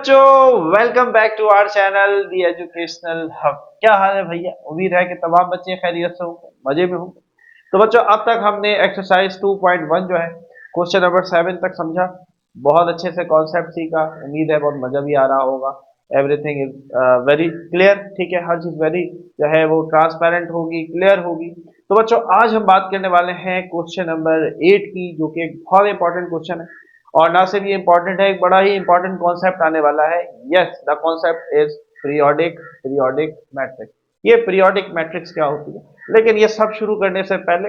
बच्चों, welcome back to our channel the educational hub. क्या हाल है भैया? उम्मीद है कि तमाम बच्चे खैरियत से होंगे, मजे में होंगे। तो बच्चों, अब तक हमने एक्सरसाइज 2.1 जो है क्वेश्चन नंबर 7 तक समझा। बहुत अच्छे से कॉन्सेप्ट सीखा। उम्मीद है बहुत मजा भी आ रहा होगा। Everything is very clear. ठीक है, हर चीज वेरी जो है वो ट्रांसपेरेंट होगी, क्लियर होगी। तो बच्चों, आज हम बात करने वाले हैं क्वेश्चन नंबर 8 की, जो कि एक बहुत इंपॉर्टेंट क्वेश्चन है। और ना सिर्फ ये इंपॉर्टेंट है, एक बड़ा ही इंपॉर्टेंट कॉन्सेप्ट आने वाला है। Yes, the concept is periodic matrix. ये पीरियोडिक मैट्रिक्स क्या होती है? लेकिन ये सब शुरू करने से पहले,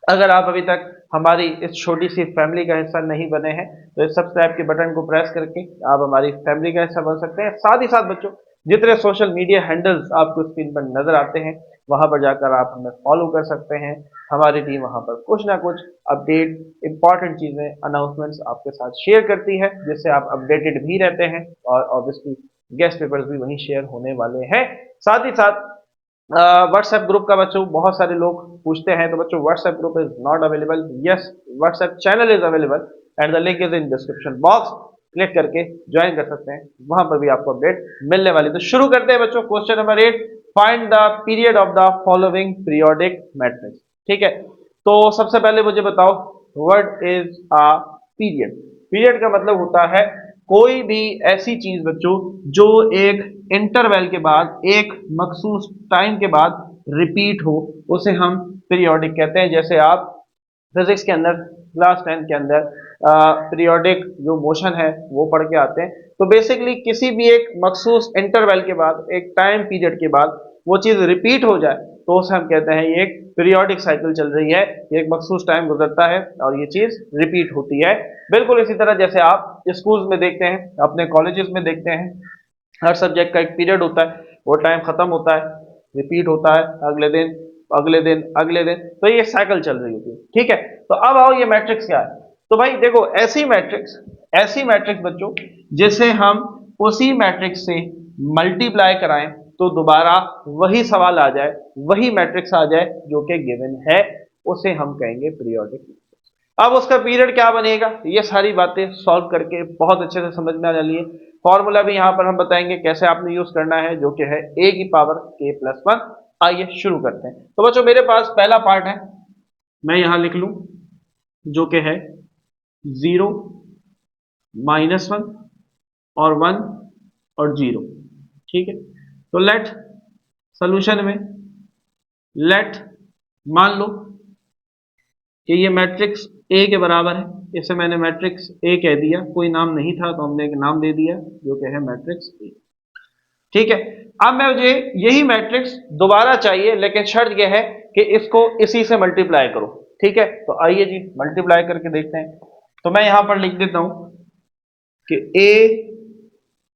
अगर आप अभी तक हमारी इस छोटी सी फैमिली का हिस्सा नहीं बने हैं, तो इस सब्सक्राइब के बटन को प्रेस करके आप हमारी फैमिली का हिस्सा बन सकते हैं। साथ ही साथ बच्चों, जितने सोशल मीडिया हैंडल्स आपको स्क्रीन पर नजर आते हैं, वहां पर जाकर आप हमें फॉलो कर सकते हैं। हमारी टीम वहां पर कुछ ना कुछ अपडेट, इंपॉर्टेंट चीजें, अनाउंसमेंट्स आपके साथ शेयर करती है, जिससे आप अपडेटेड भी रहते हैं। और ऑब्वियसली गेस्ट पेपर्स भी वहीं शेयर होने वाले हैं। साथ ही साथ व्हाट्सएप ग्रुप का बच्चों बहुत सारे लोग पूछते हैं, तो बच्चों WhatsApp group is not available. Yes, WhatsApp channel is available and the link is in description box. Click करके ज्वाइन कर सकते हैं, वहां पर भी आपको अपडेट मिलने वाली। तो शुरू करते हैं बच्चों, question number 8। Find the period of the following periodic matrix. ठीक है, तो सबसे पहले मुझे बताओ, what is a period? Period का मतलब होता है कोई भी ऐसी चीज बच्चों जो एक इंटरवल के बाद, एक मखसूस टाइम के बाद रिपीट हो, उसे हम पीरियोडिक कहते हैं। जैसे आप फिजिक्स के अंदर क्लास 10 के अंदर पीरियोडिक जो मोशन है वो पढ़ के आते हैं। तो बेसिकली किसी भी एक मखसूस इंटरवल के बाद, एक टाइम पीरियड के बाद वो चीज रिपीट हो जाए, तो उसे हम कहते हैं ये एक पीरियोडिक साइकिल चल रही है, एक मखसूस टाइम गुजरता है और ये चीज रिपीट होती है। बिल्कुल इसी तरह जैसे आप स्कूल्स में देखते हैं, अपने कॉलेजेस में देखते हैं, हर सब्जेक्ट का एक पीरियड होता है, वो टाइम खत्म होता है, रिपीट होता है, अगले दिन, अगले दिन, अगले दिन, तो ये साइकिल चल रही होती है। ठीक है, तो अब आओ, ये मैट्रिक्स क्या है? तो भाई देखो, ऐसी मैट्रिक्स बच्चों, जिसे हम उसी मैट्रिक्स से मल्टीप्लाई कराएं तो दोबारा वही सवाल आ जाए, वही मैट्रिक्स आ जाए जो कि गिवन है, उसे हम कहेंगे पीरियोडिक। अब उसका पीरियड क्या बनेगा, ये सारी बातें सॉल्व करके बहुत अच्छे से समझ में आ जानी है। फॉर्मूला भी यहां पर हम बताएंगे कैसे आपने यूज करना है, जो कि है a की पावर k+1। आइए शुरू करते हैं। तो बच्चों, मेरे पास पहला पार्ट है, मैं यहां लिख लूं, जो कि है 0, -1 और 1 और 0। ठीक है, तो लेट सोल्यूशन में, लेट मान लो कि ये मैट्रिक्स ए के बराबर है। इसे मैंने मैट्रिक्स ए कह दिया, कोई नाम नहीं था तो हमने एक नाम दे दिया, जो कि है मैट्रिक्स ए। ठीक है, अब मैं मुझे यही मैट्रिक्स दोबारा चाहिए, लेकिन शर्त यह है कि इसको इसी से मल्टीप्लाई करो। ठीक है, तो आइए जी मल्टीप्लाई करके देखते हैं। तो मैं यहां पर लिख देता हूं कि a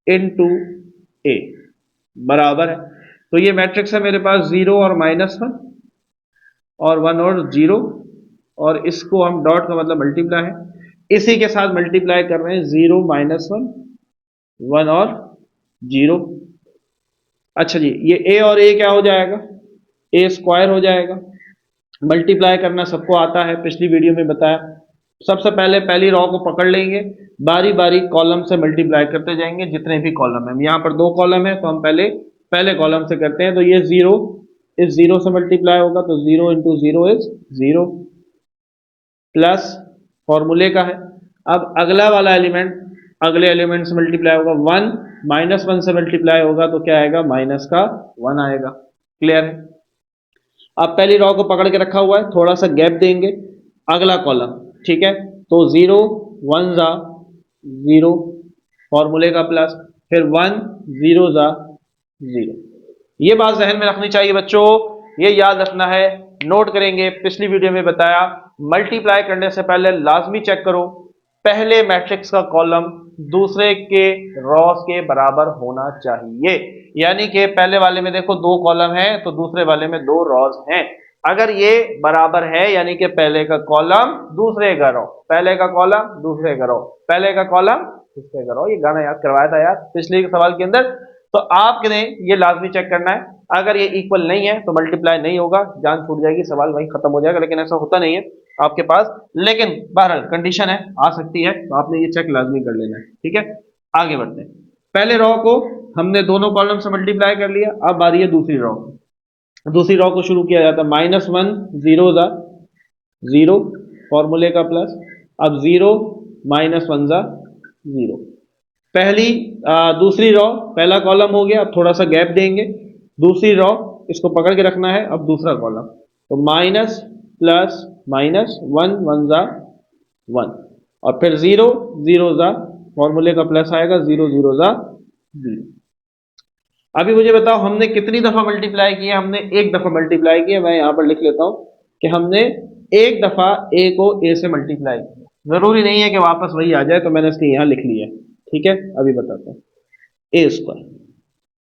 इंटू ए बराबर है, तो ये मैट्रिक्स है मेरे पास 0 और -1 और 1 और 0, और इसको हम डॉट का मतलब मल्टीप्लाई है, इसी के साथ मल्टीप्लाई कर रहे हैं, 0 -1, 1 और 0। अच्छा जी, ये ए और ए क्या हो जाएगा? ए स्क्वायर हो जाएगा। मल्टीप्लाई करना सबको आता है, पिछली वीडियो में बताया। सबसे पहले पहली रॉ को पकड़ लेंगे, बारी बारी कॉलम से मल्टीप्लाई करते जाएंगे, जितने भी कॉलम है। यहाँ पर 2 कॉलम है, तो हम पहले पहले कॉलम से करते हैं। तो ये 0 इस 0 से मल्टीप्लाई होगा, तो 0 इंटू 0 इज 0, प्लस फॉर्मूले का है। अब अगला वाला एलिमेंट, अगले एलिमेंट से मल्टीप्लाई होगा, 1 -1 से मल्टीप्लाई होगा, तो क्या आएगा? माइनस का 1 आएगा। क्लियर है? अब पहली रॉ को पकड़ के रखा हुआ है, थोड़ा सा गैप देंगे, अगला कॉलम। ठीक है, तो 0 1 जा 0, फॉर्मूले का प्लस, फिर 1 0 जा 0। ये बात जहन में रखनी चाहिए बच्चों, ये याद रखना है, नोट करेंगे। पिछली वीडियो में बताया, मल्टीप्लाई करने से पहले लाजमी चेक करो पहले मैट्रिक्स का कॉलम दूसरे के रॉस के बराबर होना चाहिए। यानी कि पहले वाले में देखो 2 कॉलम है, तो दूसरे वाले में 2 रॉस हैं। अगर ये बराबर है, यानी कि पहले का कॉलम दूसरे का रो, पहले का कॉलम दूसरे का रो, पहले का कॉलम दूसरे का रो। ये गाना याद करवाया था यार पिछले सवाल के अंदर। तो आपने ये लाजमी चेक करना है, अगर ये इक्वल नहीं है तो मल्टीप्लाई नहीं होगा, जान छूट जाएगी, सवाल वहीं खत्म हो जाएगा। लेकिन ऐसा होता नहीं है आपके पास, लेकिन बहरहाल कंडीशन है, आ सकती है, तो आपने ये चेक लाजमी कर लेना है। ठीक है, आगे बढ़ते हैं। पहले रॉ को हमने दोनों कॉलम से मल्टीप्लाई कर लिया, अब आ रही है दूसरी रॉ। दूसरी रॉ को शुरू किया जाता है -1 0 जा 0 फॉर्मूले का प्लस, अब 0 -1 जा 0। पहली दूसरी रॉ पहला कॉलम हो गया, अब थोड़ा सा गैप देंगे, दूसरी रॉ इसको पकड़ के रखना है, अब दूसरा कॉलम, तो माइनस प्लस माइनस 1 1 जा 1 और फिर 0 0 जा फॉर्मूले का प्लस आएगा 0 0 जा 0। अभी मुझे बताओ हमने कितनी दफा मल्टीप्लाई किया? हमने एक दफा मल्टीप्लाई किया। मैं यहां पर लिख लेता हूं कि हमने एक दफा ए को ए से मल्टीप्लाई किया। जरूरी नहीं है कि वापस वही आ जाए, तो मैंने इसलिए यहां लिख लिया। ठीक है, अभी बताता हूं। ए स्क्वायर,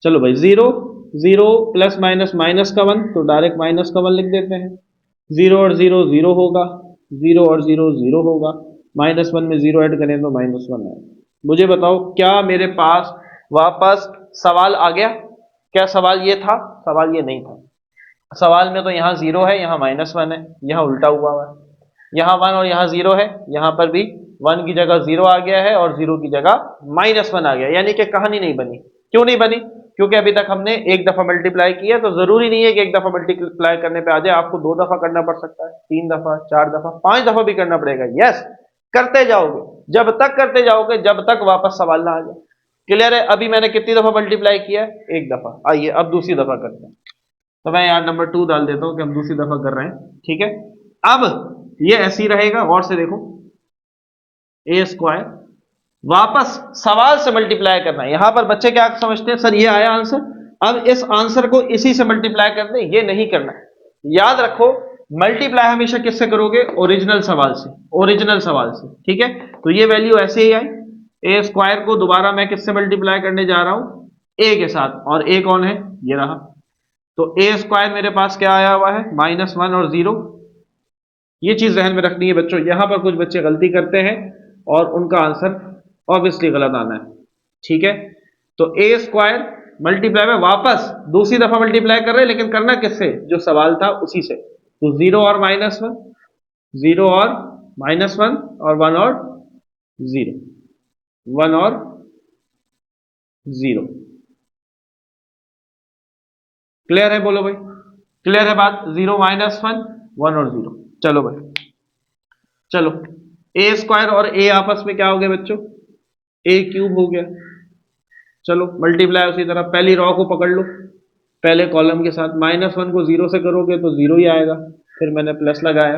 चलो भाई 0 0 प्लस माइनस माइनस का 1, तो डायरेक्ट माइनस का 1 लिख देते हैं। 0 और 0 0 होगा, 0 और 0 0 होगा, -1 में 0 ऐड करें तो -1 आएगा। मुझे बताओ क्या मेरे पास वापस सवाल आ गया? क्या सवाल ये था? सवाल ये नहीं था। सवाल में तो यहाँ 0 है, यहाँ -1 है, यहाँ उल्टा हुआ है, यहाँ 1 और यहाँ 0 है, यहाँ पर भी 1 की जगह 0 आ गया है और 0 की जगह -1 आ गया, यानी कि कहानी नहीं बनी। क्यों नहीं बनी? क्योंकि अभी तक हमने एक दफा मल्टीप्लाई किया, तो जरूरी नहीं है कि एक दफा मल्टीप्लाई करने पे आ जाए, आपको 2 दफा करना पड़ सकता है, 3 दफा, 4 दफा, 5 दफा भी करना पड़ेगा। यस, करते जाओगे, जब तक करते जाओगे जब तक वापस सवाल ना आ जाए। क्लियर है? अभी मैंने कितनी दफा मल्टीप्लाई किया? एक दफा। आइए अब दूसरी दफा करते हैं, तो मैं यार नंबर 2 डाल देता हूं कि हम दूसरी दफा कर रहे हैं। ठीक है, अब ये ऐसे ही रहेगा, और से देखो ए स्क्वायर वापस सवाल से मल्टीप्लाई करना है। यहां पर बच्चे क्या समझते हैं, सर ये आया आंसर, अब इस आंसर को इसी से मल्टीप्लाई कर दें, ये नहीं करना है। याद रखो मल्टीप्लाई हमेशा किससे करोगे? ओरिजिनल सवाल से, ओरिजिनल सवाल से। ठीक है, तो ये वैल्यू ऐसे ही आई। ए स्क्वायर को दोबारा मैं किससे मल्टीप्लाई करने जा रहा हूं? ए के साथ, और ए कौन है? ये रहा। तो ए स्क्वायर मेरे पास क्या आया हुआ है? -1 और 0। ये चीज जहन में रखनी है बच्चों, यहां पर कुछ बच्चे गलती करते हैं और उनका आंसर ऑब्वियसली गलत आना है। ठीक है, तो ए स्क्वायर मल्टीप्लाई में वापस दूसरी दफा मल्टीप्लाई कर रहे हैं, लेकिन करना किससे? जो सवाल था उसी से। तो 0 और -1, 0 और -1 और 1 और 0, 1 और 0। क्लियर है? बोलो भाई, क्लियर है बात? 0 -1 1 और 0। चलो भाई, चलो ए स्क्वायर और ए आपस में क्या हो गया बच्चों? ए क्यूब हो गया। चलो मल्टीप्लाई उसी तरह, पहली रॉ को पकड़ लो पहले कॉलम के साथ, -1 को 0 से करोगे तो 0 ही आएगा, फिर मैंने प्लस लगाया,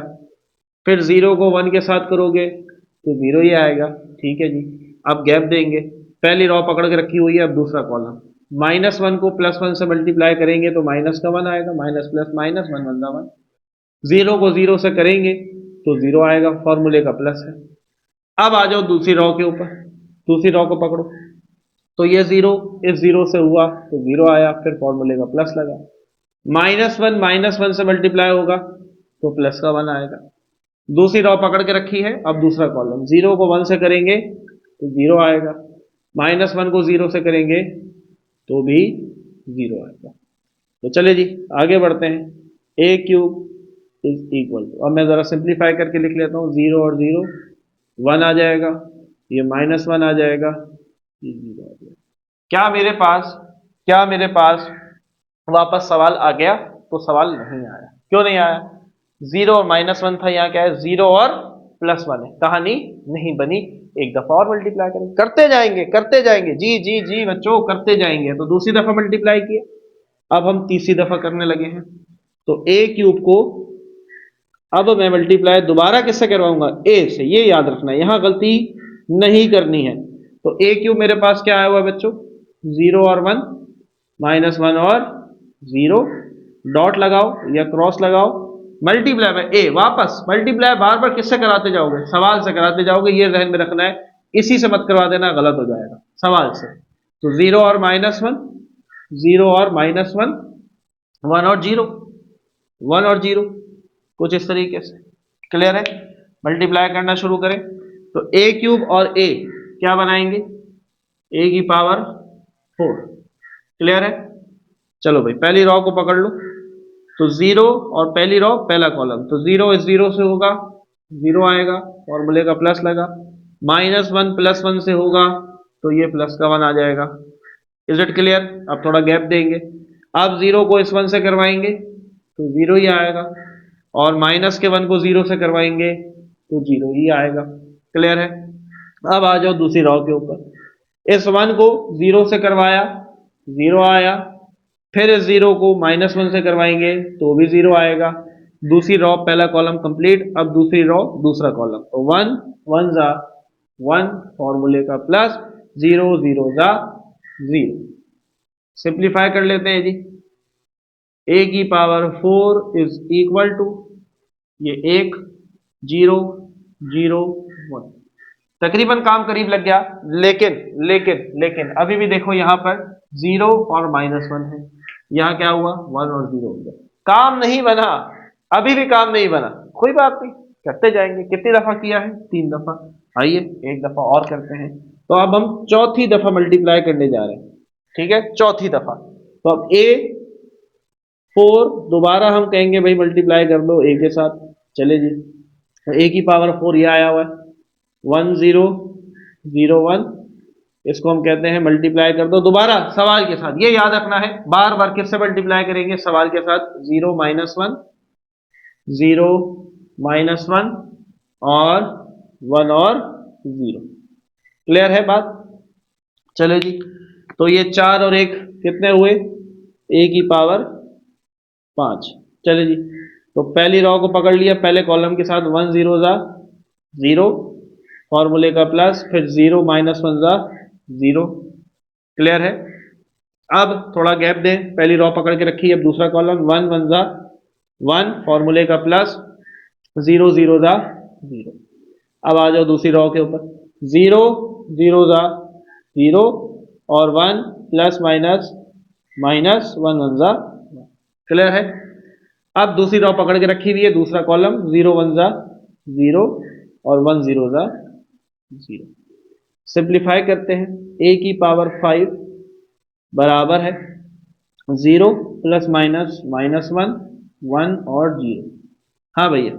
फिर 0 को 1 के साथ करोगे तो 0 ही आएगा। ठीक है जी, अब गैप देंगे, पहली रॉ पकड़ के रखी हुई है, अब दूसरा कॉलम, -1 को +1 से मल्टीप्लाई करेंगे तो माइनस का 1 आएगा, माइनस प्लस माइनस 1 1 1। 0 को 0 से करेंगे तो 0 आएगा, फॉर्मूले का प्लस है। अब आ जाओ दूसरी रॉ के ऊपर, दूसरी रॉ को पकड़ो, तो ये 0 इस 0 से हुआ तो 0 आया, फिर फॉर्मूले का प्लस लगा। -1 से मल्टीप्लाई होगा तो प्लस का 1 आएगा। दूसरी रॉ पकड़ के रखी है, अब दूसरा कॉलम, 0 को 1 से करेंगे तो 0 आएगा, -1 को 0 से करेंगे तो भी 0 आएगा। तो चले जी आगे बढ़ते हैं। ए क्यूब इज इक्वल टू, अब मैं जरा सिंप्लीफाई करके लिख लेता हूँ, 0 और 0 1 आ जाएगा, ये -1 आ जाएगा, ये 0 आ जाएगा। क्या मेरे पास वापस सवाल आ गया? तो सवाल नहीं आया। क्यों नहीं आया? 0 और -1 था, यहाँ क्या है? 0 और +1 है, कहानी नहीं बनी। एक दफा और मल्टीप्लाई करेंगे, करते जाएंगे जी जी जी बच्चों, करते जाएंगे। तो दूसरी दफा मल्टीप्लाई किया, अब हम तीसरी दफा करने लगे हैं। तो ए क्यूब को अब मैं मल्टीप्लाई दोबारा किससे करवाऊंगा? ए से। ये याद रखना है, यहां गलती नहीं करनी है। तो ए क्यूब मेरे पास क्या आया हुआ है बच्चों? 0 और 1, -1 और 0, डॉट लगाओ या क्रॉस लगाओ, मल्टीप्लाई में ए, वापस मल्टीप्लाई बार बार किससे कराते जाओगे? सवाल से कराते जाओगे, ये ध्यान में रखना है, इसी से मत करवा देना, गलत हो जाएगा, सवाल से। तो 0 और -1, 0 और -1, 1 और 0, 1 और 0, कुछ इस तरीके से। क्लियर है? मल्टीप्लाई करना शुरू करें तो ए क्यूब और ए क्या बनाएंगे? ए की पावर 4। क्लियर है? चलो भाई पहली रॉ को पकड़ लो, तो 0 और पहली रॉ पहला कॉलम, तो 0 इस 0 से होगा 0 आएगा, फॉर्मूले का प्लस लगा, -1 +1 से होगा तो ये प्लस का 1 आ जाएगा। Is it clear? अब थोड़ा गैप देंगे, अब 0 को इस 1 से करवाएंगे तो 0 ही आएगा, और माइनस के 1 को 0 से करवाएंगे तो 0 ही आएगा। क्लियर है? अब आ जाओ दूसरी रॉ के ऊपर, इस 1 को 0 से करवाया 0 आया, फिर इस 0 को -1 से करवाएंगे तो भी 0 आएगा। दूसरी रॉ पहला कॉलम कंप्लीट, अब दूसरी रॉ दूसरा कॉलम, तो 1 1 जा 1 फॉर्मूले का प्लस 0 0 जा 0। सिंप्लीफाई कर लेते हैं जी, a की पावर 4 इज इक्वल टू ये 1 0 0 1। तकरीबन काम करीब लग गया, लेकिन लेकिन लेकिन अभी भी देखो यहां पर 0 और -1 है, यहां क्या हुआ 1 और 0 हो गया, काम नहीं बना, अभी भी काम नहीं बना, कोई बात नहीं, करते जाएंगे। कितनी दफा किया है? 3 दफा। आइए एक दफा और करते हैं, तो अब हम चौथी दफा मल्टीप्लाई करने जा रहे हैं, ठीक है, चौथी दफा। तो अब a 4 दोबारा हम कहेंगे भाई मल्टीप्लाई कर दो a के साथ, चले जी, तो a की पावर 4 ये आया हुआ है 1 0 0 1, इसको हम कहते हैं मल्टीप्लाई कर दो दोबारा सवाल के साथ, ये याद रखना है बार बार किससे मल्टीप्लाई करेंगे, सवाल के साथ, 0 -1 0 -1 और 1 और 0। क्लियर है बात? चलो जी, तो ये 4 और 1 कितने हुए, a की पावर 5। चलो जी, तो पहली रॉ को पकड़ लिया, पहले कॉलम के साथ 1 0 जा 0 फॉर्मूले का प्लस, फिर 0 -1 जा 0। क्लियर है? अब थोड़ा गैप दें, पहली रॉ पकड़ के रखी, अब दूसरा कॉलम 1 1 जा 1 फॉर्मूले का प्लस 0 0 जा 0। अब आ जाओ दूसरी रॉ के ऊपर, 0 0 जा 0 और 1 प्लस माइनस माइनस 1 1 जा 1। क्लियर है? अब दूसरी रॉ पकड़ के रखी हुई है, दूसरा कॉलम 0 1 जा 0 और 1 0 जा 0। सिंप्लीफाई करते हैं, a की पावर 5 बराबर है 0 प्लस माइनस -1 1 और 0। हाँ भैया,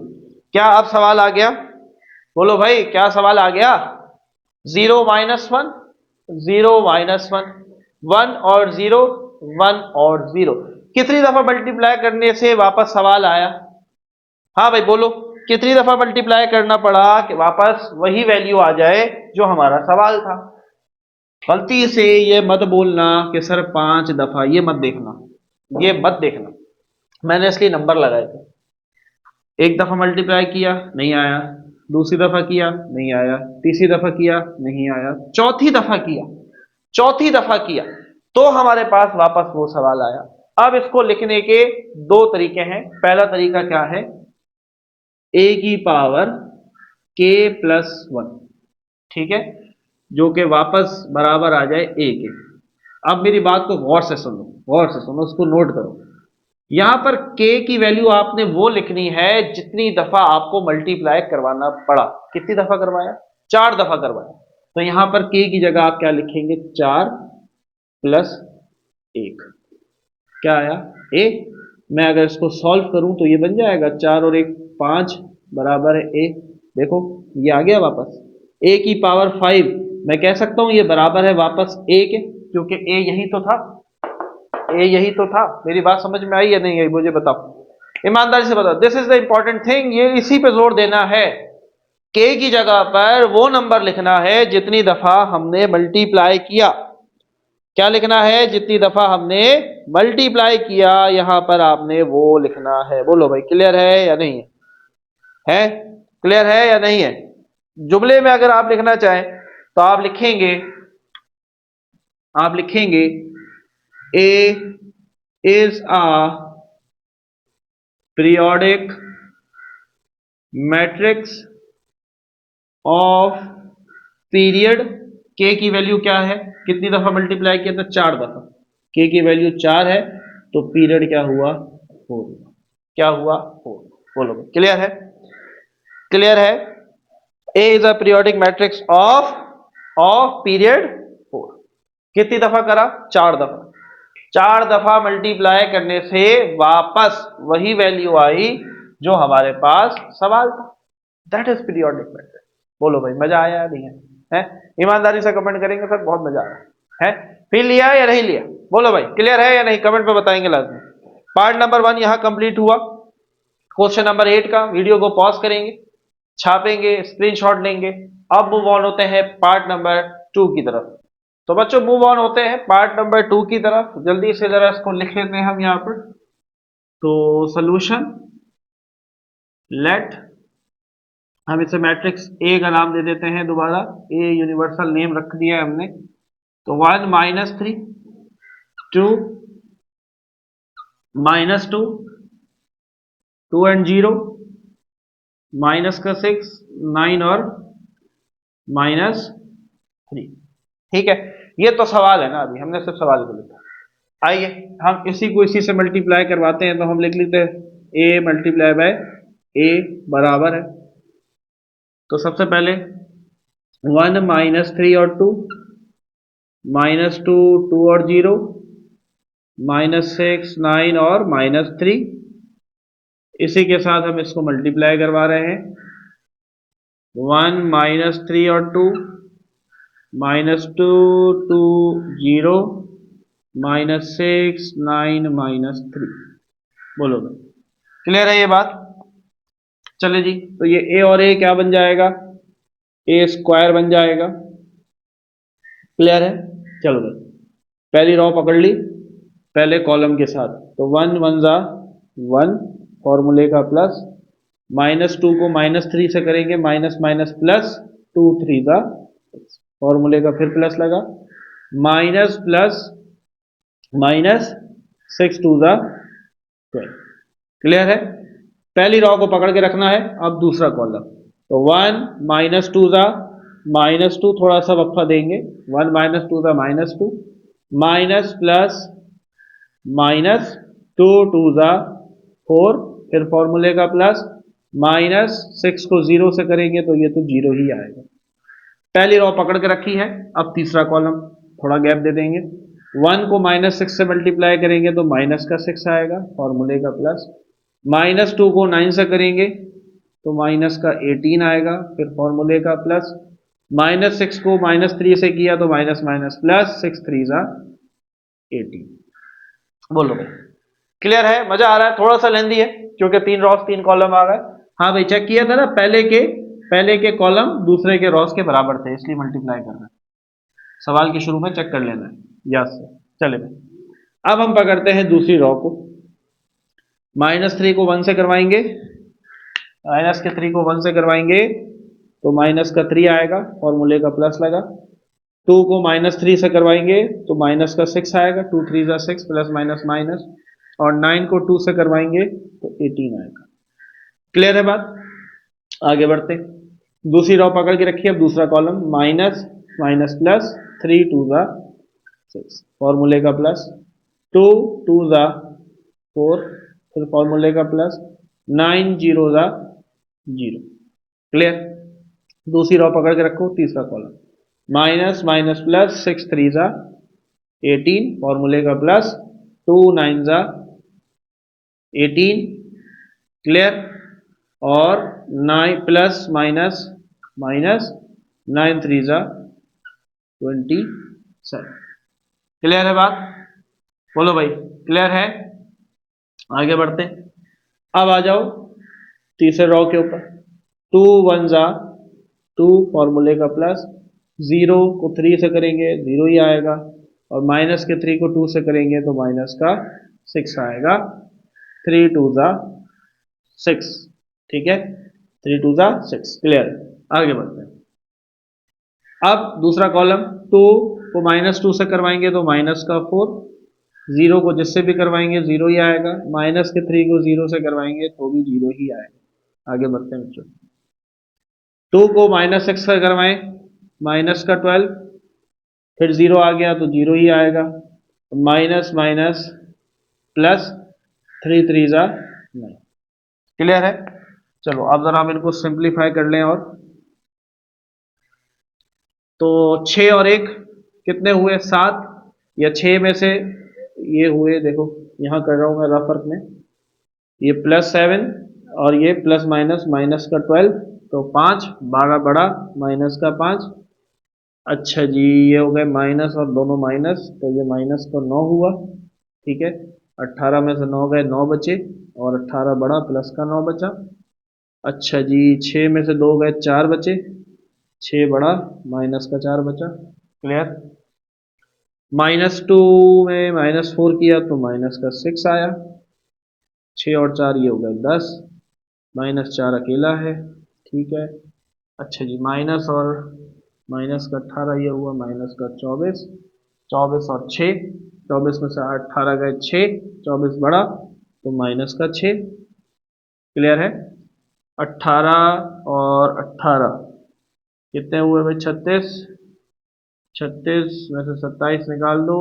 क्या अब सवाल आ गया? बोलो भाई, क्या सवाल आ गया? 0 -1 0 -1 1 और 0 1 और 0, कितनी दफा मल्टीप्लाई करने से वापस सवाल आया? हाँ भाई बोलो, कितनी दफा मल्टीप्लाई करना पड़ा कि वापस वही वैल्यू आ जाए जो हमारा सवाल था? गलती से ये मत बोलना कि सर 5 दफा, ये मत देखना, ये मत देखना, मैंने इसलिए नंबर लगाए थे। एक दफा मल्टीप्लाई किया नहीं आया, दूसरी दफा किया नहीं आया, तीसरी दफा किया नहीं आया, चौथी दफा किया, चौथी दफा किया तो हमारे पास वापस वो सवाल आया। अब इसको लिखने के दो तरीके हैं। पहला तरीका क्या है, a की पावर k प्लस 1, ठीक है, जो कि वापस बराबर आ जाए a के। अब मेरी बात को गौर से सुनो, गौर से सुनो, उसको नोट करो। यहां पर k की वैल्यू आपने वो लिखनी है जितनी दफा आपको मल्टीप्लाई करवाना पड़ा। कितनी दफा करवाया? 4 दफा करवाया। तो यहां पर k की जगह आप क्या लिखेंगे, 4 प्लस 1, क्या आया a। मैं अगर इसको सॉल्व करूं तो ये बन जाएगा 4 और 1 5 बराबर है a। देखो ये आ गया वापस, a की पावर 5, मैं कह सकता हूं ये बराबर है वापस a के, क्योंकि a यही तो था, a यही तो था। मेरी बात समझ में आई या नहीं आई, मुझे बताओ, ईमानदारी से बताओ। This is the important thing, ये इसी पे जोर देना है। k की जगह पर वो नंबर लिखना है जितनी दफा हमने मल्टीप्लाई किया। क्या लिखना है? जितनी दफा हमने मल्टीप्लाई किया, यहां पर आपने वो लिखना है। बोलो भाई, क्लियर है या नहीं है? है क्लियर है या नहीं है? जुमले में अगर आप लिखना चाहें तो आप लिखेंगे, a is a periodic matrix of period। k की वैल्यू क्या है, कितनी दफा मल्टीप्लाई किया था? 4 दफा। k की वैल्यू 4 है तो पीरियड क्या हुआ? 4 हुआ। क्या हुआ? 4। बोलो क्लियर है? क्लियर है? a is a periodic matrix of period 4। कितनी दफा करा? 4 दफा। 4 दफा मल्टीप्लाई करने से वापस वही वैल्यू आई जो हमारे पास सवाल था। That is periodic matrix. बोलो भाई, मजा आया नहीं है? है। ईमानदारी से कमेंट करेंगे सर, बहुत मजा आ रहा है। फील लिया या नहीं लिया, बोलो भाई, क्लियर है या नहीं, कमेंट पे बताएंगे लाजमी। पार्ट नंबर 1 यहाँ कंप्लीट हुआ। क्वेश्चन नंबर 8 का वीडियो को पॉज करेंगे, छापेंगे, स्क्रीनशॉट लेंगे। अब मूव ऑन होते हैं पार्ट नंबर 2 की तरफ। तो बच्चों मूव ऑन होते हैं पार्ट नंबर 2 की तरफ। जल्दी से जरा इसको लिख लेते हैं हम यहाँ पर। तो सोल्यूशन लेट, हम इसे मैट्रिक्स ए का नाम दे देते हैं दोबारा, ए यूनिवर्सल नेम रख दिया है हमने। तो 1 -3 2 -2 2 एंड 0 माइनस का 6 9 और -3। ठीक है, ये तो सवाल है ना, अभी हमने सिर्फ सवाल को लिखा। आइए हम इसी को इसी से मल्टीप्लाई करवाते हैं। तो हम लिख लेते हैं ए मल्टीप्लाई बाय ए बराबर है। तो सबसे पहले 1 -3 और 2 -2 2 और 0 -6 9 और -3। इसी के साथ हम इसको मल्टीप्लाई करवा रहे हैं। 1 -3 और 2 -2 2 0 -6 9 -3। बोलो भाई, क्लियर है ये बात? चले जी, तो ये ए और ए क्या बन जाएगा, ए स्क्वायर बन जाएगा। क्लियर है? चलो भाई, पहली रो पकड़ ली पहले कॉलम के साथ। तो 1 1 जा 1 फॉर्मूले का प्लस, -2 को -3 से करेंगे, माइनस माइनस प्लस 2 3 जा फॉर्मूले का फिर प्लस लगा, माइनस प्लस -6 2 जा 12। क्लियर है? पहली रो को पकड़ के रखना है। अब दूसरा कॉलम, तो 1 -2 जा -2, थोड़ा सा वक्फा देंगे, 1 -2 जा -2, माइनस प्लस -2 2 जा 4, फिर फॉर्मूले का प्लस, -6 को 0 से करेंगे तो ये तो 0 ही आएगा। पहली रो पकड़ के रखी है। अब तीसरा कॉलम, थोड़ा गैप दे देंगे, 1 को -6 से मल्टीप्लाई करेंगे तो माइनस का 6 आएगा, फॉर्मूले का प्लस, -2 को 9 से करेंगे तो माइनस का 18 आएगा, फिर फॉर्मूले का प्लस, -6 को -3 से किया तो माइनस माइनस प्लस, 6 3 जा 18। बोलो भाई, क्लियर है? मजा आ रहा है? थोड़ा सा लेंदी है क्योंकि 3 रॉस 3 कॉलम आ गए। हाँ भाई, चेक किया था ना, पहले के कॉलम दूसरे के रॉस के बराबर थे, इसलिए मल्टीप्लाई करना है। सवाल के शुरू में चेक कर लेना है। यस, चले भाई, अब हम पकड़ते हैं दूसरी रॉ को। -3 को 1 से करवाएंगे, -3 को 1 से करवाएंगे तो माइनस का 3 आएगा, फॉर्मूले का प्लस लगा। 2 को -3 से करवाएंगे तो माइनस का 6 आएगा, 2 3 जा 6 प्लस माइनस माइनस, और 9 को 2 से करवाएंगे तो 18 आएगा। क्लियर है बात? आगे बढ़ते, दूसरी रॉ पकड़ के रखिए। अब दूसरा कॉलम, माइनस माइनस प्लस, 3 2 जा 6, फॉर्मूले का प्लस, 2 2 जा 4, फिर फॉर्मूले का प्लस, 9 0 जा 0। क्लियर? दूसरी रॉ पकड़ के रखो, तीसरा कॉलम, माइनस माइनस प्लस, 6 3 जा 18, फॉर्मूले का प्लस, 2 9 जा 18। क्लियर? और 9 प्लस माइनस माइनस, 9 3 जा 27। क्लियर है बात? बोलो भाई, क्लियर है? आगे बढ़ते, अब आ जाओ तीसरे रॉ के ऊपर। 2 1 जा 2, फॉर्मूले का प्लस, 0 को 3 से करेंगे 0 ही आएगा, और माइनस के 3 को 2 से करेंगे तो माइनस का 6 आएगा, 3 2 जा 6। ठीक है, 3 2 जा 6। क्लियर? आगे बढ़ते हैं। अब दूसरा कॉलम, 2 को -2 से करवाएंगे तो माइनस का 4, 0 को जिससे भी करवाएंगे 0 ही आएगा, माइनस के 3 को 0 से करवाएंगे तो भी 0 ही आएगा। आगे बढ़ते हैं बच्चों। 2 को -6 से करवाएं, माइनस का 12, फिर 0 आ गया तो 0 ही आएगा, माइनस माइनस प्लस, 3 3 जा 9। क्लियर है? चलो अब जरा हम इनको सिंप्लीफाई कर लें। और तो 6 और 1 कितने हुए? 7, या 6 में से ये हुए, देखो यहां कर रहा हूं मैं रफ वर्क में, ये +7 और ये प्लस माइनस, माइनस का 12, तो 5 12 बड़ा, माइनस का 5, अच्छा जी, ये हो गए माइनस और दोनों माइनस, तो ये माइनस का 9 हुआ। ठीक है, 18 में से 9 गए, 9 बचे, और 18 बड़ा प्लस का 9 बचा। अच्छा जी, 6 में से 2 गए, 4 बचे, 6 बड़ा माइनस का 4 बचा। क्लियर। -2 में -4 किया तो माइनस का 6 आया। 6 और 4 ये हो गए 10, -4 अकेला है। ठीक है। अच्छा जी, माइनस और माइनस का 18 ये हुआ, माइनस का 24, 24 और 6, 24 में से 18 गए 6, 24 बड़ा तो माइनस का 6। क्लियर है। 18 और 18 कितने हुए भाई? 36, 36 में से 27 निकाल दो,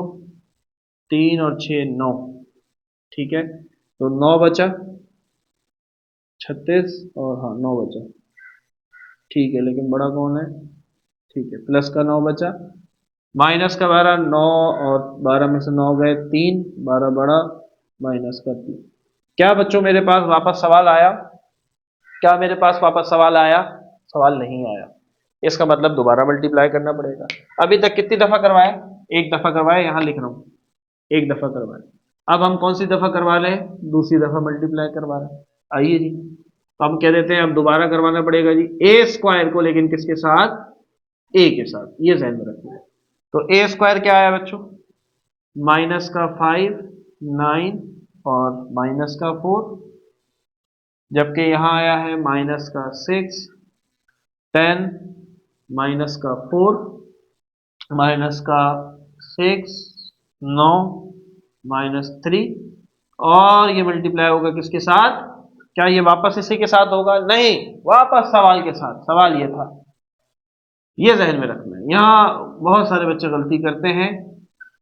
3 और 6 9। ठीक है, तो 9 बचा, 36 और हाँ 9 बचा। ठीक है, लेकिन बड़ा कौन है? ठीक है, प्लस का 9 बचा, माइनस का 12, 9 और 12 में से 9 गए 3, 12 बड़ा माइनस का 3। क्या बच्चों मेरे पास वापस सवाल आया? क्या मेरे पास वापस सवाल आया? सवाल नहीं आया। इसका मतलब दोबारा मल्टीप्लाई करना पड़ेगा। अभी तक कितनी दफा करवाया? एक दफा करवाया, यहां लिख रहा हूं, एक दफा करवाया। अब हम कौन सी दफा करवा रहे हैं? दूसरी दफा मल्टीप्लाई करवा रहे हैं। आइए जी, तो हम कह देते हैं अब दोबारा करवाना पड़ेगा जी ए स्क्वायर को, लेकिन किसके साथ? ए के साथ। ये ध्यान में रखिए। तो ए स्क्वायर क्या आया बच्चों? माइनस का 5, 9 और माइनस का 4, जबकि यहां आया है माइनस का 6, 10, माइनस का 4, माइनस का 6, 9, -3, और ये मल्टीप्लाई होगा किसके साथ? क्या ये वापस इसी के साथ होगा? नहीं, वापस सवाल के साथ। सवाल ये था, ये जहन में रखना है। यहाँ बहुत सारे बच्चे गलती करते हैं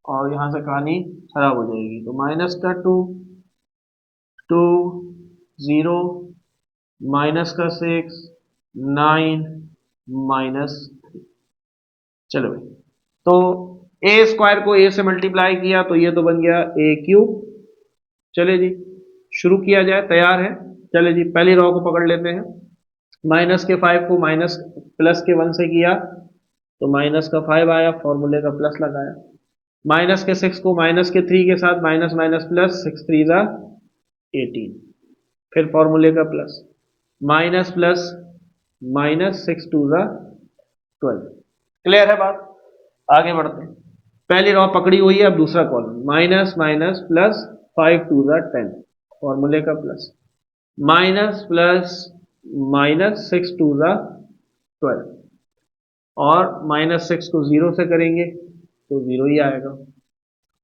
और यहाँ से कहानी खराब हो जाएगी। तो माइनस का 2, 2, 0, माइनस का 6, 9, -3। चलो भाई, तो ए स्क्वायर को ए से मल्टीप्लाई किया तो ये तो बन गया ए क्यूब। चले जी, शुरू किया जाए, तैयार है? चले जी, पहली रॉ को पकड़ लेते हैं। माइनस के 5 को माइनस प्लस के 1 से किया तो माइनस का 5 आया, फॉर्मूले का प्लस लगाया। माइनस के 6 को माइनस के 3 के साथ माइनस माइनस प्लस, 6 3 जा 18, फिर फॉर्मूले का प्लस, माइनस प्लस माइनस, 6 2 जा 12। क्लियर है बात? आगे बढ़ते हैं। पहली रॉ पकड़ी हुई है, अब दूसरा कॉलम, माइनस माइनस प्लस, 5 2 जा 10, फॉर्मूले का प्लस, माइनस प्लस माइनस, 6 2 जा 12, और -6 को 0 से करेंगे तो 0 ही आएगा।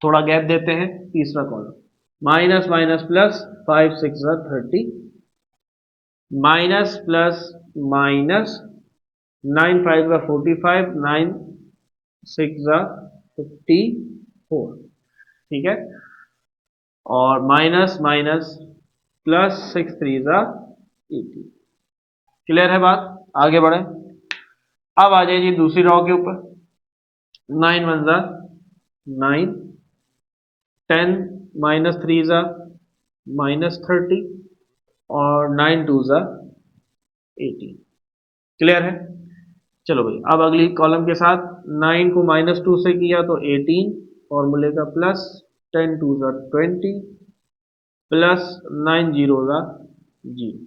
थोड़ा गैप देते हैं, तीसरा कॉलम, माइनस माइनस प्लस, 5 6 जा 30, माइनस प्लस माइनस, 9 5 जा 45, 9 6 जा 54। ठीक है, और माइनस माइनस प्लस, 6 3 जा 80। क्लियर है बात? आगे बढ़े। अब आ जाइए जी दूसरी रॉ के ऊपर। 9 1 जा 9, 10 -3 जा -30, और 9 2 जा 18। क्लियर है? चलो भाई, अब अगली कॉलम के साथ 9 को -2 से किया तो 18, फॉर्मूले का प्लस, 10 2 जा 20, प्लस 9 0 जा 0।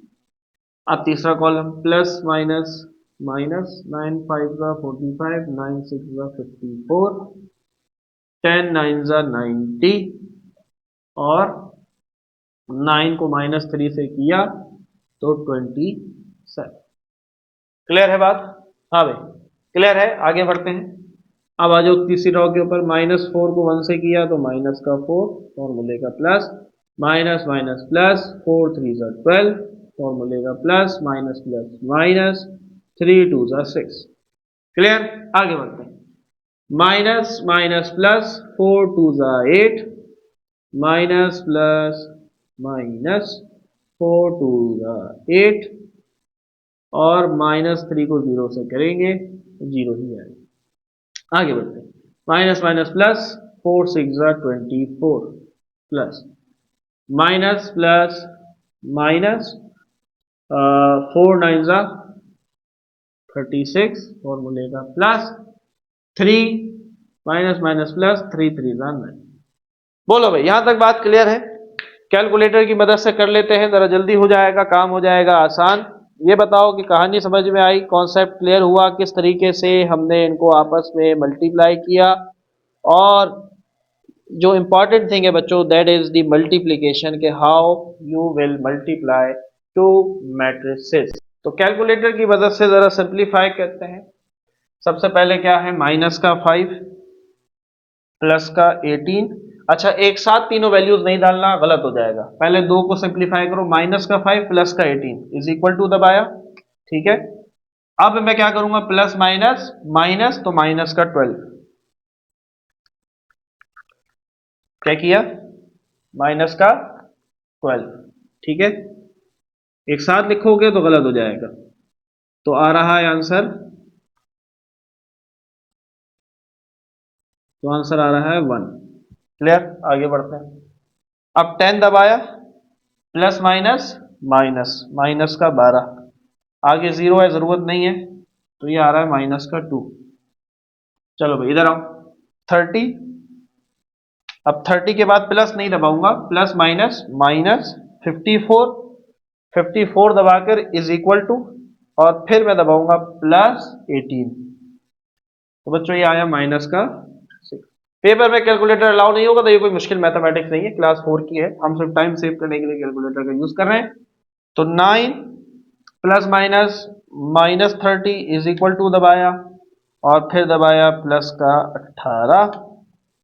अब तीसरा कॉलम, प्लस माइनस माइनस, 9 5 जा 45, 9 6 जा 54, 10 9 जा 90, और 9 को -3 से किया तो 27। क्लियर है बात? हाँ भाई, क्लियर है? आगे बढ़ते हैं। अब आ जाओ तीसरी रॉ के ऊपर, -4 को 1 से किया तो माइनस का 4, फॉर्मूले का प्लस, माइनस माइनस प्लस, 4 3 जा 12, फॉर्मूले का प्लस, माइनस प्लस माइनस, 3 2 जा 6। क्लियर? आगे बढ़ते हैं। माइनस माइनस प्लस, 4 2 जा 8, माइनस प्लस माइनस, 4 2 जा 8, और -3 को 0 से करेंगे तो 0 ही आएगा। आगे बढ़ते हैं। माइनस माइनस प्लस, 4 6 जा 24, प्लस माइनस प्लस माइनस, 4 9 जा 36, फॉर्मूले का प्लस, 3 माइनस माइनस प्लस 3 3 9। बोलो भाई, यहां तक बात क्लियर है? कैलकुलेटर की मदद से कर लेते हैं, जरा जल्दी हो जाएगा, काम हो जाएगा आसान। ये बताओ कि कहानी समझ में आई, कॉन्सेप्ट क्लियर हुआ, किस तरीके से हमने इनको आपस में मल्टीप्लाई किया। और जो इंपॉर्टेंट थिंग है बच्चों, दैट इज द मल्टीप्लीकेशन, के how you will multiply two matrices. तो कैलकुलेटर की मदद से जरा सिंप्लीफाई करते हैं। सबसे पहले क्या है, माइनस का 5 प्लस का 18। अच्छा, एक साथ तीनों वैल्यूज नहीं डालना, गलत हो जाएगा। पहले दो को सिंप्लीफाई करो, माइनस का 5 प्लस का 18 इज इक्वल टू दबाया, ठीक है। अब मैं क्या करूंगा, प्लस माइनस माइनस, तो माइनस का 12। क्या किया, माइनस का 12, ठीक है। एक साथ लिखोगे तो गलत हो जाएगा। तो आ रहा है आंसर, तो आंसर आ रहा है 1। क्लियर, आगे बढ़ते हैं। अब 10 दबाया, प्लस माइनस माइनस, माइनस का 12, आगे जीरो है, जरूरत नहीं है, तो ये आ रहा है माइनस का 2। चलो भाई इधर आओ, 30। अब 30 के बाद प्लस नहीं दबाऊंगा, प्लस माइनस माइनस 54, 54 दबाकर इज इक्वल टू, और फिर मैं दबाऊंगा प्लस 18। तो बच्चों ये आया माइनस का 6। पेपर में कैलकुलेटर अलाउ नहीं होगा, तो ये कोई मुश्किल मैथमेटिक्स नहीं है, क्लास 4 की है, हम सिर्फ टाइम सेव करने के लिए कैलकुलेटर का यूज कर रहे हैं। तो 9 plus minus minus 30 is equal to दबाया, और फिर दबाया प्लस का 18,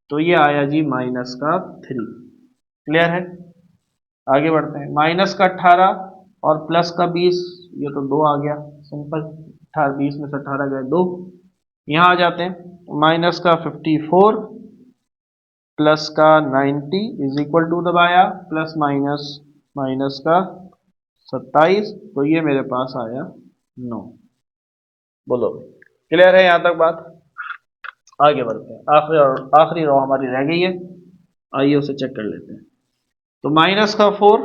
तो ये आया जी माइनस का 3। क्लियर है, आगे बढ़ते हैं। माइनस का 18 और प्लस का 20, ये तो 2 आ गया, सिंपल। 18 20 में से 18 गए 2। यहाँ आ जाते हैं, माइनस का 54 प्लस का 90 इज इक्वल टू दबाया, प्लस माइनस माइनस का 27, तो ये मेरे पास आया 9। बोलो, क्लियर है यहाँ तक बात? आगे बढ़ते हैं, आखिरी रो हमारी रह गई है, आइए उसे चेक कर लेते हैं। तो माइनस का 4,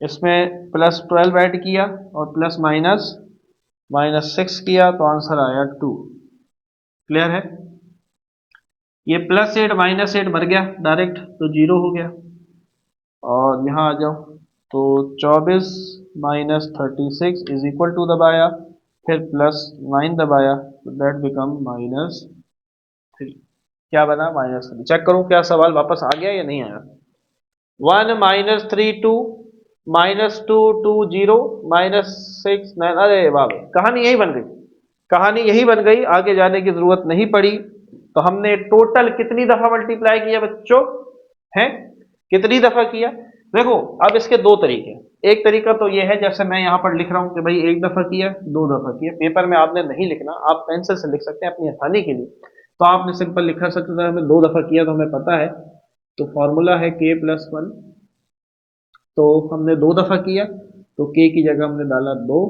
इसमें प्लस 12 ऐड किया, और प्लस माइनस माइनस 6 किया, तो आंसर आया 2। क्लियर है? ये प्लस 8 माइनस 8 मर गया डायरेक्ट, तो 0 हो गया। और यहाँ आ जाओ, तो 24 माइनस 36 इज इक्वल टू दबाया, फिर प्लस 9 दबाया, तो दैट बिकम माइनस 3। क्या बना, माइनस 3। चेक करो क्या सवाल वापस आ गया या नहीं आया। 1 माइनस 3 2, माइनस 2 2 0, माइनस 6 9। अरे वाह भाई, कहानी यही बन गई, कहानी यही बन गई, आगे जाने की जरूरत नहीं पड़ी। तो हमने टोटल कितनी दफा मल्टीप्लाई किया बच्चों, हैं कितनी दफा किया? देखो, अब इसके दो तरीके हैं। एक तरीका तो ये है, जैसे मैं यहां पर लिख रहा हूं कि भाई एक दफा किया, दो दफा किया। पेपर में आपने नहीं लिखना, आप पेंसिल से लिख सकते हैं अपनी आसानी के लिए। तो आपने सिंपल लिखा सकते थे, हमें दो दफा किया तो हमें पता है, तो फॉर्मूला है k+1। तो हमने दो दफा किया, तो k की जगह हमने डाला 2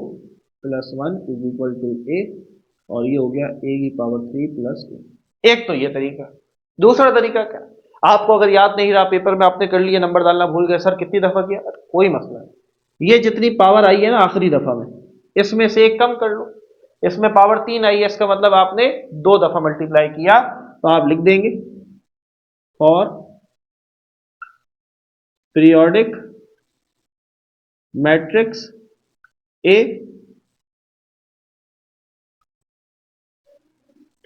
plus 1 is equal to a, और ये हो गया a की पावर 3 प्लस a। एक तो ये तरीका। दूसरा तरीका क्या, आपको अगर याद नहीं रहा, पेपर में आपने कर लिया, नंबर डालना भूल गए, सर कितनी दफा किया, कोई मसला नहीं, ये जितनी पावर आई है ना आखिरी दफा में, इसमें से एक कम कर लो। इसमें पावर 3 आई है, इसका मतलब आपने दो दफा मल्टीप्लाई किया, तो आप लिख देंगे for periodic matrix A,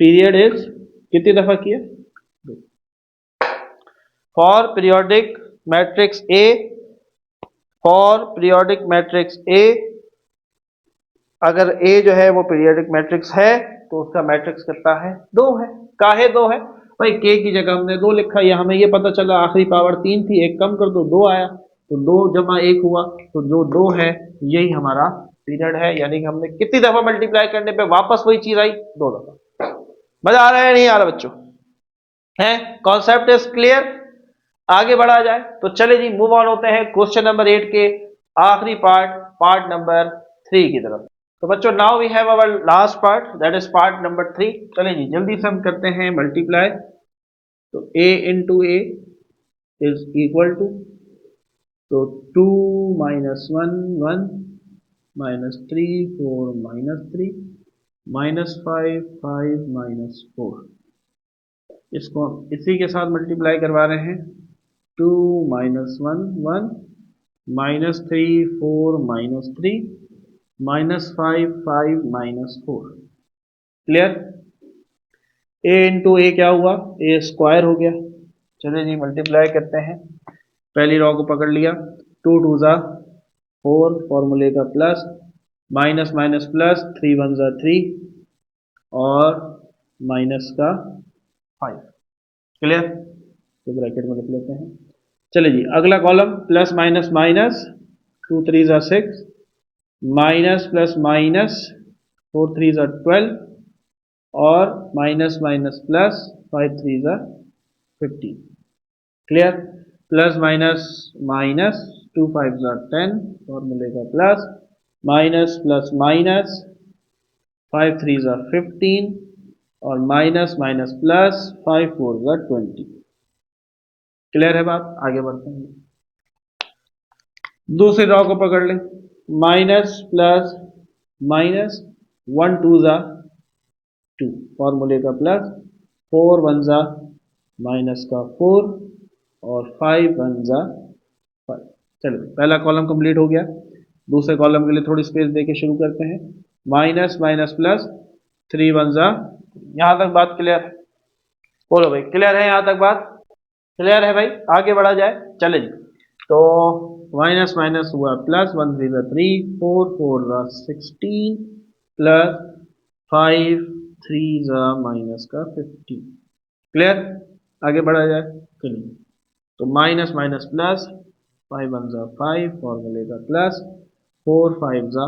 period is, कितनी दफा किया, for periodic matrix A, for periodic matrix A, अगर ए जो है वो पीरियोडिक मैट्रिक्स है, तो उसका मैट्रिक्स कितना है, दो है। काहे दो है भाई, के की जगह हमने दो लिखा, या हमें ये पता चला आखिरी पावर 3 थी, एक कम कर दो, दो आया, तो दो जमा एक हुआ, तो जो दो है यही हमारा पीरियड है। यानी कि हमने कितनी दफा मल्टीप्लाई करने पे वापस वही चीज आई, दो दफा। मजा आ रहा है नहीं आ रहा बच्चों, है? Concept is clear? आगे बढ़ा जाए तो चले जी, मूव ऑन होते हैं क्वेश्चन नंबर 8 के आखिरी पार्ट, पार्ट नंबर 3 की तरफ। तो बच्चों, now we have our last part, that is part number 3। चले जी जल्दी से हम करते हैं मल्टीप्लाई। तो a into a is equal to, तो 2 माइनस 1 1, माइनस 3 4 माइनस 3, -5 5 -4, इसको इसी के साथ मल्टीप्लाई करवा रहे हैं। 2 -1 1 -3 4 -3 -5 5 -4। क्लियर? ए इंटू ए क्या हुआ? ए स्क्वायर हो गया। चलिए जी मल्टीप्लाई करते हैं। पहली रॉ को पकड़ लिया, 2 2 ज़ा 4, फॉर्मूले का प्लस, माइनस माइनस प्लस, 3 1 ज़ा 3 और माइनस का 5। क्लियर? तो ब्रैकेट में लिख लेते हैं। चलिए जी अगला कॉलम, प्लस माइनस माइनस, 2 3 ज़ा 6, माइनस प्लस माइनस, 4 3 ज़ा 12 और माइनस माइनस प्लस, 5 3 ज़ा 15। क्लियर? प्लस माइनस माइनस, 2 5 ज़ा 10, फॉर्मूले का प्लस, माइनस प्लस माइनस, 5 3 ज़ा 15 और माइनस माइनस प्लस, 5 4 ज़ा 20। क्लियर है बात? आगे बढ़ते हैं। दूसरी रॉ को पकड़ लें, माइनस प्लस माइनस, 1 2 ज़ा 2, फॉर्मूले का प्लस, 4 1 ज़ा माइनस का 4 और 5 1 ज़ा 5। चलो पहला कॉलम कंप्लीट हो गया। दूसरे कॉलम के लिए थोड़ी स्पेस देके शुरू करते हैं। माइनस माइनस प्लस, 3 1 ज़ा, यहां तक बात क्लियर? बोलो भाई क्लियर है? यहां तक बात क्लियर है भाई? आगे बढ़ा जाए। चले जी, तो माइनस माइनस हुआ प्लस, 1 3 ज़ा 3, 4 4 ज़ा 16 प्लस 5 3 ज़ा माइनस का 15। क्लियर? आगे बढ़ा जाए। चलिए, तो माइनस माइनस प्लस, 5 1 ज़ा 5, फॉर्मूले का प्लस, 4 5 ज़ा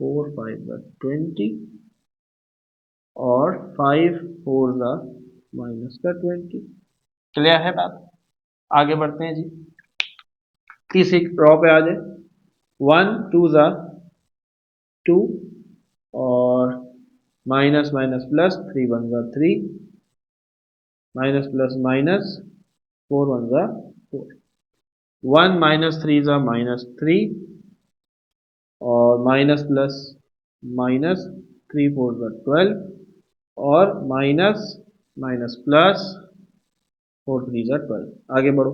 20 और 5 4 ज़ा माइनस का 20। क्लियर है बात? आगे बढ़ते हैं जी। तीसरी रॉ पे आ जाए, 1 2 ज़ा 2 और माइनस माइनस प्लस, 3 1 ज़ा 3, माइनस प्लस माइनस, 4 1 ज़ा 4, 1 माइनस 3 ज़ा माइनस 3 और माइनस प्लस माइनस, 3 4 ज़ा 12 और माइनस माइनस प्लस, 4 3 ज़ा 12। आगे बढ़ो,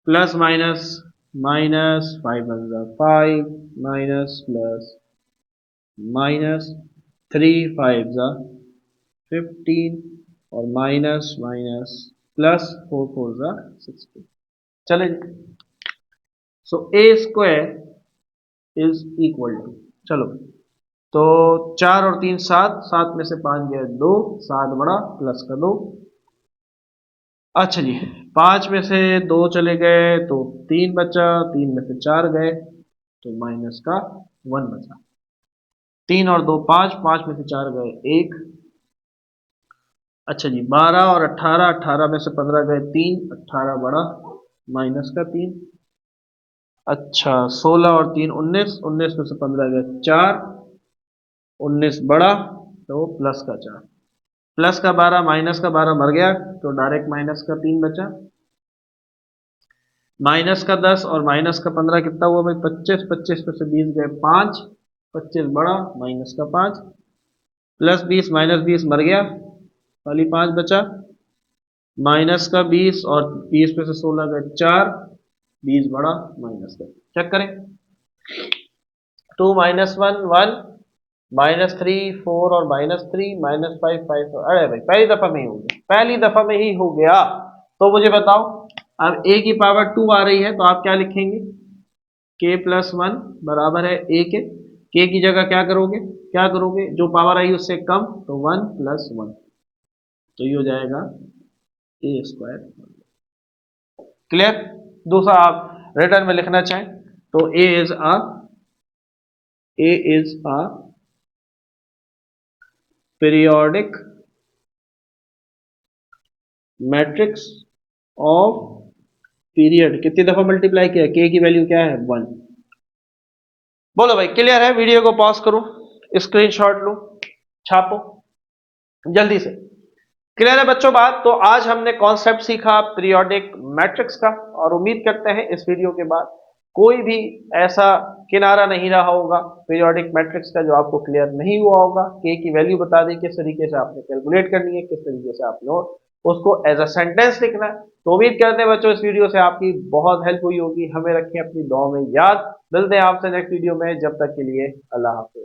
प्लस माइनस माइनस, 5 1 ज़ा 5, माइनस प्लस माइनस, 3 5 ज़ा 15 और माइनस माइनस प्लस, 4 4 ज़ा 16। चले, सो ए स्क्वायर इज इक्वल टू, चलो तो 4 और 3 7, 7 में से 5 गया 2, 7 बड़ा प्लस का 2। अच्छा जी, 5 में से 2 चले गए तो 3 बचा, 3 में से 4 गए तो माइनस का 1 बचा। 3 और 2 5, 5 में से 4 गए 1। अच्छा जी, 12 और 18, 18 में से 15 गए 3, 18 बड़ा माइनस का 3। अच्छा, 16 और 3 19, 19 में से 15 गए 4, 19 बड़ा तो प्लस का 4, प्लस का 12 माइनस का 12 मर गया तो डायरेक्ट माइनस का 3 बचा। माइनस का 10 और माइनस का 15 कितना हुआ भाई? 25, 25 में से 20 गए 5, 25 बड़ा माइनस का 5, प्लस 20 माइनस 20 मर गया, खाली 5 बचा। माइनस का 20 और 20 में से 16 गए 4, 20 बड़ा माइनस का। चेक करें, 2 माइनस 1 1, माइनस 3 4 और माइनस 3, माइनस 5 5। अरे भाई पहली दफा में ही हो गया, पहली दफा में ही हो गया। तो मुझे बताओ, अब a की पावर 2 आ रही है तो आप क्या लिखेंगे? k प्लस 1 बराबर है a के, k की जगह क्या करोगे? क्या करोगे? जो पावर आई उससे कम, तो 1 प्लस 1, तो ये हो जाएगा a स्क्वायर। क्लियर? दूसरा आप रिटर्न में लिखना चाहें तो a is a periodic matrix of period. कितनी दफा मल्टीप्लाई किया? k की वैल्यू क्या है? 1। बोलो भाई क्लियर है? वीडियो को पॉज करो, स्क्रीनशॉट लो, छापो जल्दी से। क्लियर है बच्चों बात? तो आज हमने कॉन्सेप्ट सीखा पीरियोडिक मैट्रिक्स का, और उम्मीद करते हैं इस वीडियो के बाद कोई भी ऐसा किनारा नहीं रहा होगा पीरियोडिक मैट्रिक्स का जो आपको क्लियर नहीं हुआ होगा। के की वैल्यू बता दी किस तरीके से आपने कैलकुलेट करनी है, किस तरीके से आपने उसको एज अ सेंटेंस लिखना है। तो उम्मीद करते हैं बच्चों इस वीडियो से आपकी बहुत हेल्प हुई होगी। हमें रखें अपनी दुआ में याद। मिलते हैं आपसे नेक्स्ट वीडियो में, जब तक के लिए अल्लाह हाफिज।